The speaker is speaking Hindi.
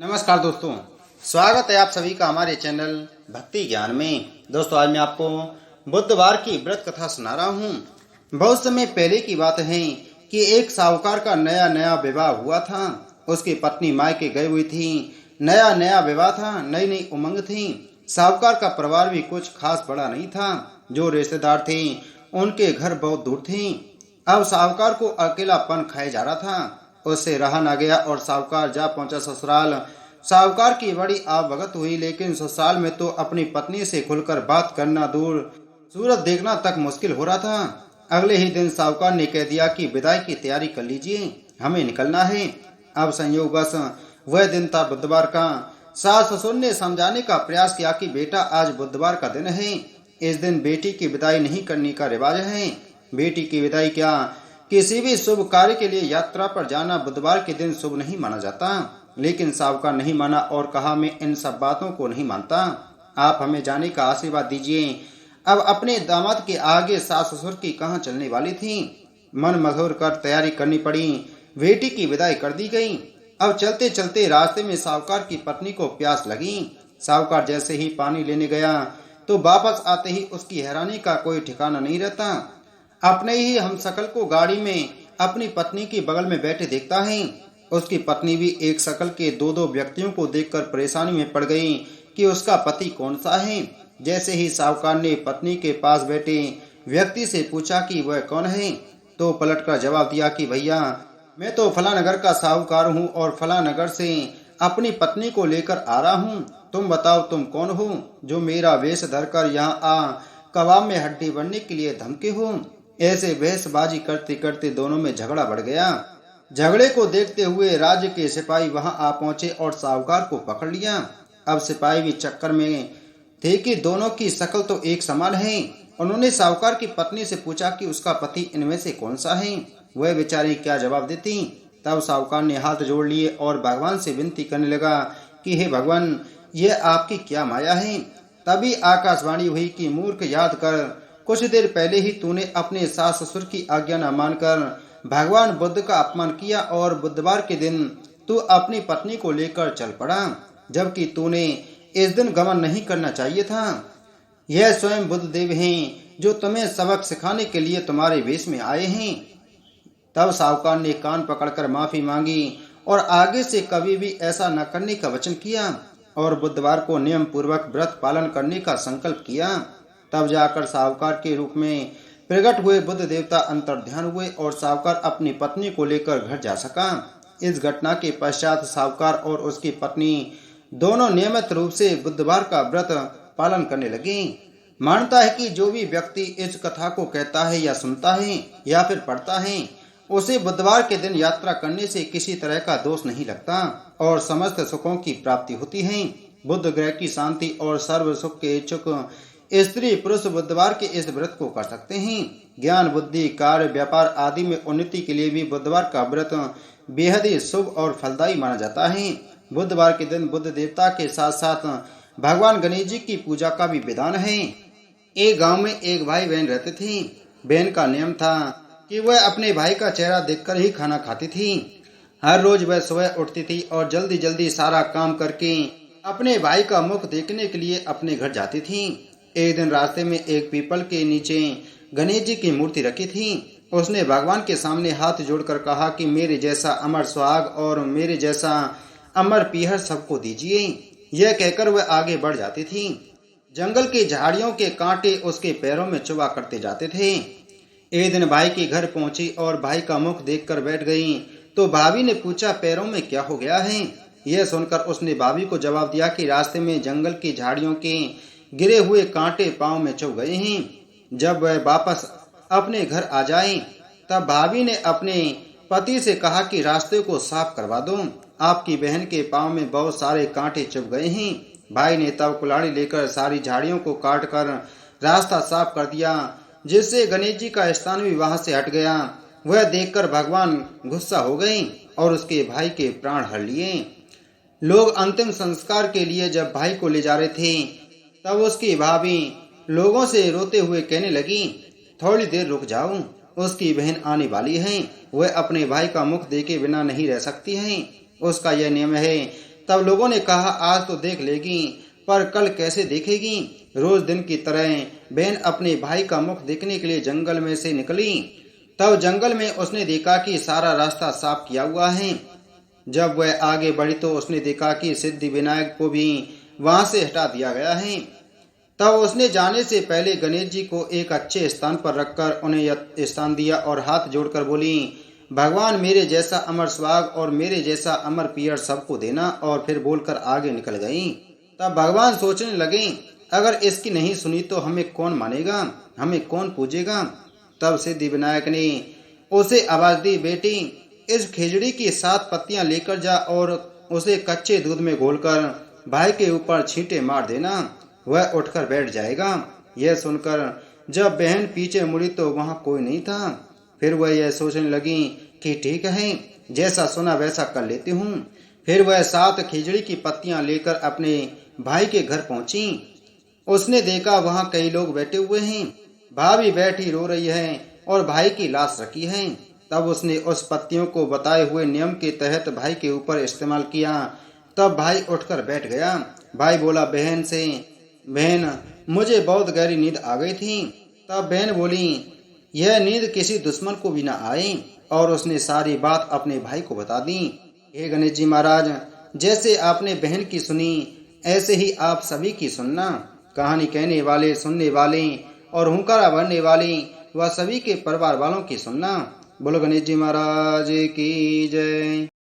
नमस्कार दोस्तों, स्वागत है आप सभी का हमारे चैनल भक्ति ज्ञान में। दोस्तों, आज मैं आपको बुधवार की व्रत कथा सुना रहा हूँ। बहुत समय पहले की बात है कि एक साहूकार का नया नया विवाह हुआ था। उसकी पत्नी मायके गई हुई थी। नया नया विवाह था, नई नई उमंग थी। साहूकार का परिवार भी कुछ खास बड़ा नहीं था। जो रिश्तेदार थे उनके घर बहुत दूर थे। अब साहूकार को अकेलापन खाया जा रहा था। उससे रहा न गया और साहूकार जा पहुंचा ससुराल। साहूकार की बड़ी आवभगत हुई, लेकिन ससुराल में तो अपनी पत्नी से खुलकर बात करना दूर, सूरत देखना तक मुश्किल हो रहा था। अगले ही दिन साहूकार ने कह दिया कि विदाई की तैयारी कर लीजिए, हमें निकलना है। अब संयोगवश वह दिन था बुधवार का। सास ससुर ने समझाने का प्रयास किया कि बेटा, आज बुधवार का दिन है। इस दिन बेटी की विदाई नहीं करने का रिवाज है। बेटी की विदाई क्या, किसी भी शुभ कार्य के लिए यात्रा पर जाना बुधवार के दिन शुभ नहीं माना जाता। लेकिन साहूकार नहीं माना और कहा, मैं इन सब बातों को नहीं मानता। आप हमें जाने का आशीर्वाद दीजिए। अब अपने दामाद के आगे सास ससुर की कहाँ चलने वाली थी। मन मधुर कर तैयारी करनी पड़ी। बेटी की विदाई कर दी गई। अब चलते चलते रास्ते में साहूकार की पत्नी को प्यास लगी। साहूकार जैसे ही पानी लेने गया तो वापस आते ही उसकी हैरानी का कोई ठिकाना नहीं रहता। अपने ही हमशक्ल को गाड़ी में अपनी पत्नी के बगल में बैठे देखता है। उसकी पत्नी भी एक शकल के दो दो व्यक्तियों को देखकर परेशानी में पड़ गई कि उसका पति कौन सा है। जैसे ही साहूकार ने पत्नी के पास बैठे व्यक्ति से पूछा कि वह कौन है, तो पलटकर जवाब दिया कि भैया, मैं तो फला नगर का साहूकार हूँ और फला नगर से अपनी पत्नी को लेकर आ रहा हूँ। तुम बताओ, तुम कौन हो जो मेरा वेश धरकर यहाँ आ कबाब में हड्डी बनने के लिए धमके हो। ऐसे बहसबाजी करते करते दोनों में झगड़ा बढ़ गया। झगड़े को देखते हुए राज्य के सिपाही वहां आ पहुंचे और साहूकार को पकड़ लिया। अब सिपाही भी चक्कर में थे कि दोनों की शक्ल तो एक समान है। उन्होंने साहूकार की पत्नी से पूछा कि उसका पति इनमें से कौन सा है। वह बेचारी क्या जवाब देती। तब साहूकार ने हाथ जोड़ लिए और भगवान से विनती करने लगा कि हे भगवान, यह आपकी क्या माया है। तभी आकाशवाणी हुई कि मूर्ख, याद कर, कुछ देर पहले ही तूने अपने सास ससुर की आज्ञा न मानकर भगवान बुद्ध का अपमान किया और बुधवार के दिन तू अपनी पत्नी को लेकर चल पड़ा, जबकि तूने इस दिन गमन नहीं करना चाहिए था। यह स्वयं बुद्ध देव हैं जो तुम्हें सबक सिखाने के लिए तुम्हारे वेश में आए हैं। तब साहूकार ने कान पकड़कर माफी मांगी और आगे से कभी भी ऐसा न करने का वचन किया और बुधवार को नियम पूर्वक व्रत पालन करने का संकल्प किया। तब जाकर साहूकार के रूप में प्रकट हुए बुद्ध देवता अंतर्ध्यान हुए और साहूकार अपनी पत्नी को लेकर घर जा सका। इस घटना के पश्चात साहूकार और उसकी पत्नी दोनों नियमित रूप से बुधवार का व्रत पालन करने लगे। मानता है कि जो भी व्यक्ति इस कथा को कहता है या सुनता है या फिर पढ़ता है, उसे बुधवार के दिन यात्रा करने से किसी तरह का दोष नहीं लगता और समस्त सुखों की प्राप्ति होती है। बुध ग्रह की शांति और सर्व सुख के इच्छुक स्त्री पुरुष बुधवार के इस व्रत को कर सकते हैं। ज्ञान, बुद्धि, कार्य, व्यापार आदि में उन्नति के लिए भी बुधवार का व्रत बेहद ही शुभ और फलदायी माना जाता है। बुधवार के दिन बुद्ध देवता के साथ साथ भगवान गणेश जी की पूजा का भी विधान है। एक गांव में एक भाई बहन रहते थे। बहन का नियम था कि वह अपने भाई का चेहरा देखकर ही खाना खाती थी। हर रोज वह सुबह उठती थी और जल्दी जल्दी सारा काम करके अपने भाई का मुख देखने के लिए अपने घर जाती थी। एक दिन रास्ते में एक पीपल के नीचे गणेश जी की मूर्ति रखी थी। उसने भगवान के सामने हाथ जोड़कर कहा कि मेरे जैसा अमर सुहाग और मेरे जैसा अमर पीहर सबको दीजिए। यह कहकर वह आगे बढ़ जाती थी। जंगल की झाड़ियों के कांटे उसके पैरों में चुभा करते जाते थे। एक दिन भाई के घर पहुंची और भाई का मुख देखकर बैठ गई तो भाभी ने पूछा, पैरों में क्या हो गया है। यह सुनकर उसने भाभी को जवाब दिया कि रास्ते में जंगल की झाड़ियों के गिरे हुए कांटे पांव में चुभ गए हैं। जब वह वापस अपने घर आ जाए तब भाभी ने अपने पति से कहा कि रास्ते को साफ करवा दो, आपकी बहन के पांव में बहुत सारे कांटे चुभ गए हैं। भाई ने तब कुल्हाड़ी लेकर सारी झाड़ियों को काट कर रास्ता साफ कर दिया, जिससे गणेश जी का स्थान भी वहां से हट गया। वह देखकर भगवान गुस्सा हो गए और उसके भाई के प्राण हर लिए। लोग अंतिम संस्कार के लिए जब भाई को ले जा रहे थे तब उसकी भाभी लोगों से रोते हुए कहने लगी, थोड़ी देर रुक जाओ, उसकी बहन आने वाली है। वह अपने भाई का मुख देखे बिना नहीं रह सकती है। उसका यह नियम है। तब लोगों ने कहा, आज तो देख लेगी, पर कल कैसे देखेगी। रोज दिन की तरह बहन अपने भाई का मुख देखने के लिए जंगल में से निकली। तब जंगल में उसने देखा कि सारा रास्ता साफ किया हुआ है। जब वह आगे बढ़ी तो उसने देखा कि सिद्धि विनायक को भी वहां से हटा दिया गया है। तब उसने जाने से पहले गणेश जी को एक अच्छे स्थान पर रखकर उन्हें यह स्थान दिया और हाथ जोड़कर बोली, भगवान मेरे जैसा अमर सुहाग और मेरे जैसा अमर पियर सबको देना। और फिर बोलकर आगे निकल गई। तब भगवान सोचने लगे, अगर इसकी नहीं सुनी तो हमें कौन मानेगा, हमें कौन पूजेगा। तब सिद्धि विनायक ने उसे आवाज दी, बेटी इस खिचड़ी की 7 पत्तियां लेकर जा और उसे कच्चे दूध में घोलकर भाई के ऊपर छींटे मार देना, वह उठकर बैठ जाएगा। यह सुनकर जब बहन पीछे मुड़ी तो वहां कोई नहीं था। फिर वह यह सोचने लगी कि ठीक है, जैसा सुना वैसा कर लेती हूँ। फिर वह 7 खिचड़ी की पत्तियां लेकर अपने भाई के घर पहुंची। उसने देखा वहां कई लोग बैठे हुए हैं, भाभी बैठी रो रही है और भाई की लाश रखी है। तब उसने उस पत्तियों को बताए हुए नियम के तहत भाई के ऊपर इस्तेमाल किया। तब भाई उठकर बैठ गया। भाई बोला बहन से, बहन मुझे बहुत गहरी नींद आ गई थी। तब बहन बोली, यह नींद किसी दुश्मन को भी न आए। और उसने सारी बात अपने भाई को बता दी। हे गणेश जी महाराज, जैसे आपने बहन की सुनी ऐसे ही आप सभी की सुनना। कहानी कहने वाले, सुनने वाले और हुंकारा भरने वाले वह सभी के परिवार वालों की सुनना। बोलो गणेश जी महाराज की जय।